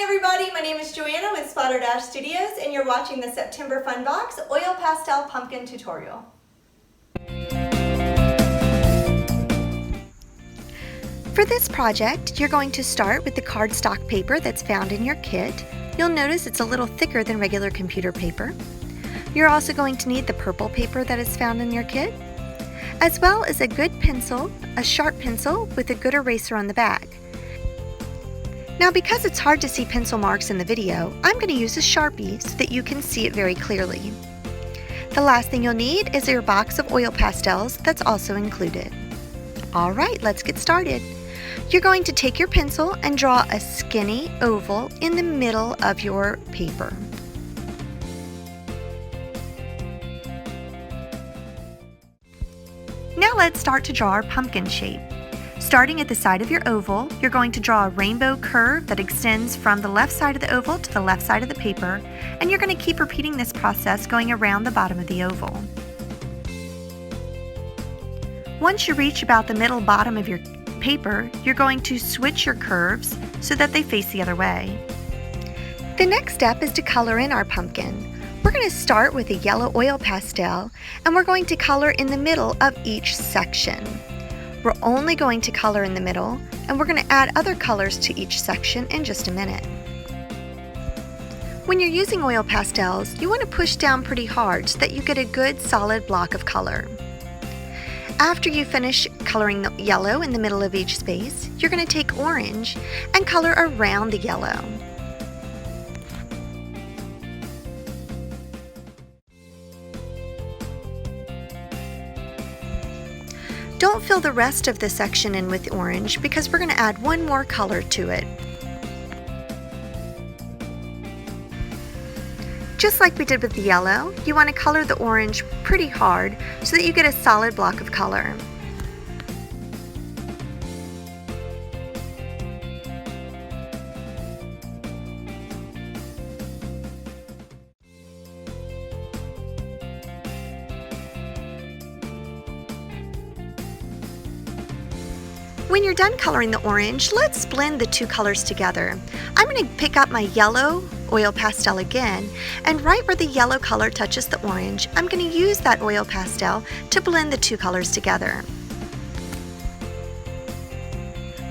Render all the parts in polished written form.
everybody, my name is Joanna with Splatterdash Studios and you're watching the September Fun Box Oil Pastel Pumpkin Tutorial. For this project, you're going to start with the cardstock paper that's found in your kit. You'll notice it's a little thicker than regular computer paper. You're also going to need the purple paper that is found in your kit, as well as a good pencil, a sharp pencil with a good eraser on the back. Now, because it's hard to see pencil marks in the video, I'm going to use a Sharpie so that you can see it very clearly. The last thing you'll need is your box of oil pastels that's also included. Alright, let's get started. You're going to take your pencil and draw a skinny oval in the middle of your paper. Now let's start to draw our pumpkin shape. Starting at the side of your oval, you're going to draw a rainbow curve that extends from the left side of the oval to the left side of the paper, and you're going to keep repeating this process going around the bottom of the oval. Once you reach about the middle bottom of your paper, you're going to switch your curves so that they face the other way. The next step is to color in our pumpkin. We're going to start with a yellow oil pastel, and we're going to color in the middle of each section. We're only going to color in the middle, and we're going to add other colors to each section in just a minute. When you're using oil pastels, you want to push down pretty hard so that you get a good solid block of color. After you finish coloring the yellow in the middle of each space, you're going to take orange and color around the yellow. Don't fill the rest of the section in with orange because we're going to add one more color to it. Just like we did with the yellow, you want to color the orange pretty hard so that you get a solid block of color. When you're done coloring the orange, let's blend the two colors together. I'm going to pick up my yellow oil pastel again, and right where the yellow color touches the orange, I'm going to use that oil pastel to blend the two colors together.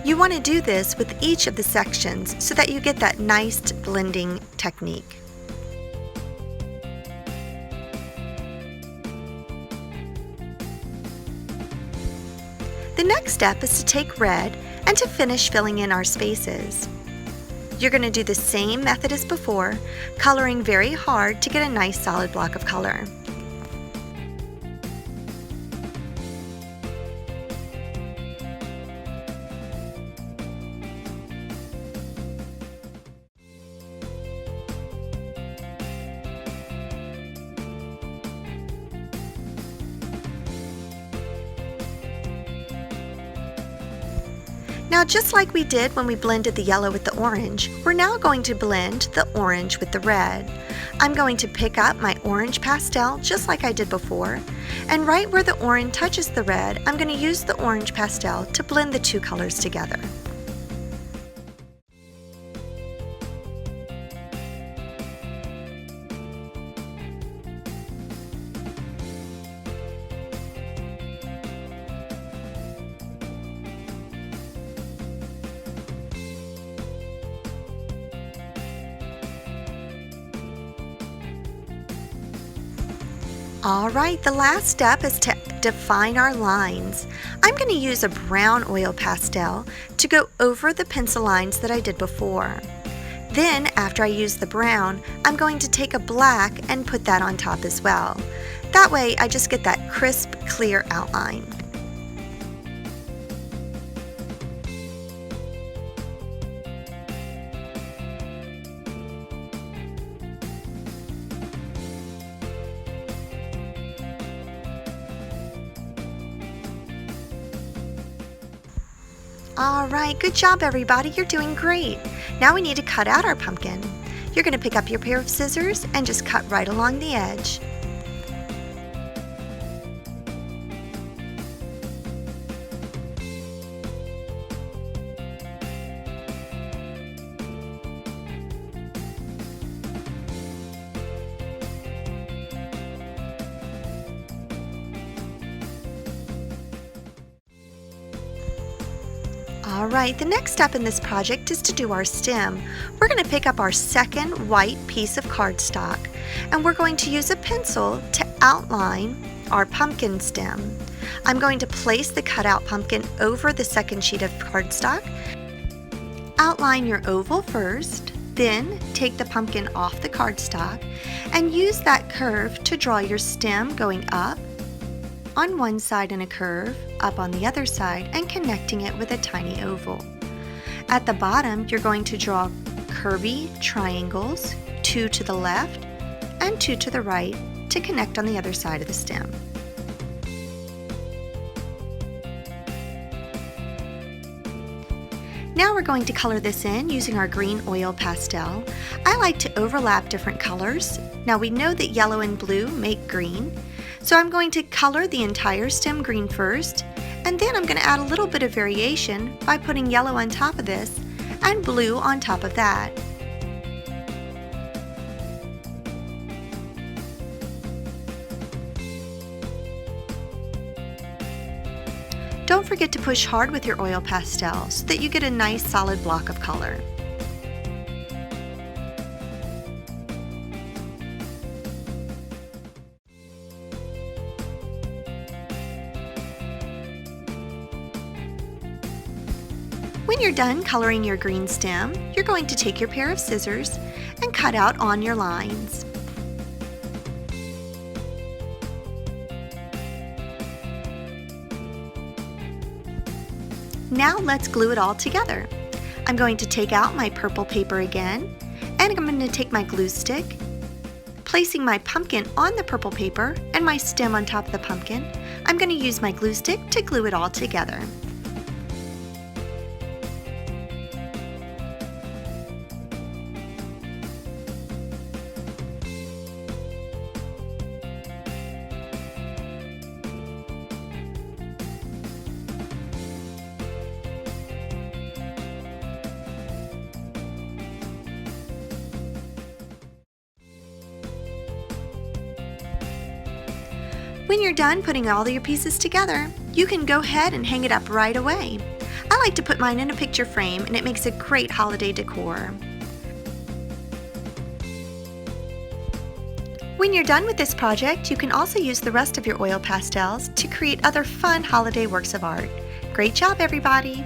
You want to do this with each of the sections so that you get that nice blending technique. The next step is to take red and to finish filling in our spaces. You're going to do the same method as before, coloring very hard to get a nice solid block of color. Now, just like we did when we blended the yellow with the orange, we're now going to blend the orange with the red. I'm going to pick up my orange pastel just like I did before, and right where the orange touches the red, I'm going to use the orange pastel to blend the two colors together. Alright, the last step is to define our lines. I'm going to use a brown oil pastel to go over the pencil lines that I did before. Then, after I use the brown, I'm going to take a black and put that on top as well. That way, I just get that crisp, clear outline. Alright, good job everybody, you're doing great. Now we need to cut out our pumpkin. You're going to pick up your pair of scissors and just cut right along the edge. Alright, the next step in this project is to do our stem. We're going to pick up our second white piece of cardstock, and we're going to use a pencil to outline our pumpkin stem. I'm going to place the cutout pumpkin over the second sheet of cardstock. Outline your oval first, then take the pumpkin off the cardstock and use that curve to draw your stem going up on one side in a curve, up on the other side, and connecting it with a tiny oval. At the bottom, you're going to draw curvy triangles, 2 to the left and 2 to the right, to connect on the other side of the stem. Now we're going to color this in using our green oil pastel. I like to overlap different colors. Now we know that yellow and blue make green, so I'm going to color the entire stem green first, and then I'm going to add a little bit of variation by putting yellow on top of this and blue on top of that. Don't forget to push hard with your oil pastel so that you get a nice solid block of color. When you're done coloring your green stem, you're going to take your pair of scissors and cut out on your lines. Now let's glue it all together. I'm going to take out my purple paper again, and I'm going to take my glue stick, placing my pumpkin on the purple paper and my stem on top of the pumpkin. I'm going to use my glue stick to glue it all together. When you're done putting all your pieces together, you can go ahead and hang it up right away. I like to put mine in a picture frame, and it makes a great holiday decor. When you're done with this project, you can also use the rest of your oil pastels to create other fun holiday works of art. Great job, everybody!